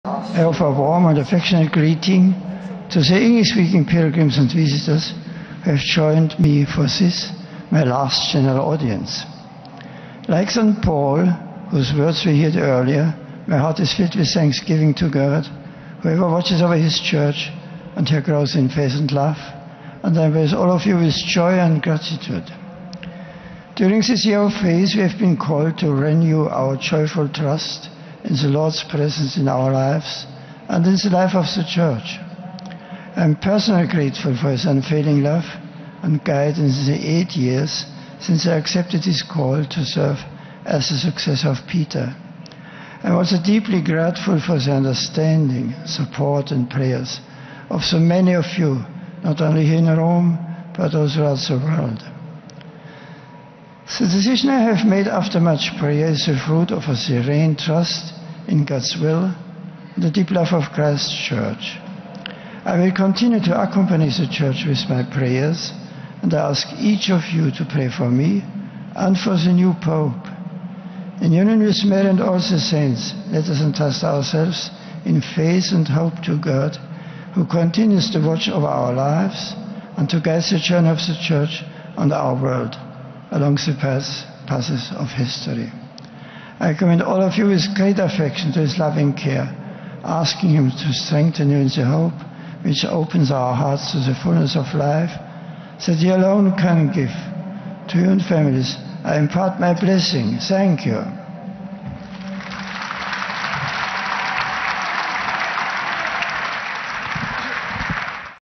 I offer a warm and affectionate greeting to the English-speaking pilgrims and visitors who have joined me for this, my last general audience. Like St. Paul, whose words we heard earlier, my heart is filled with thanksgiving to God, whoever watches over his church and her growth in faith and love, and I with all of you with joy and gratitude. During this year of faith, we have been called to renew our joyful trust in the Lord's presence in our lives and in the life of the Church. I am personally grateful for his unfailing love and guidance in the 8 years since I accepted his call to serve as the successor of Peter. I am also deeply grateful for the understanding, support and prayers of so many of you, not only here in Rome, but also throughout the world. The decision I have made after much prayer is the fruit of a serene trust in God's will and the deep love of Christ's Church. I will continue to accompany the Church with my prayers, and I ask each of you to pray for me and for the new Pope. In union with Mary and all the saints, let us entrust ourselves in faith and hope to God, who continues to watch over our lives and to guide the journey of the Church and our world along the paths of history. I commend all of you with great affection to his loving care, asking him to strengthen you in the hope which opens our hearts to the fullness of life, that he alone can give. To you and families, I impart my blessing. Thank you.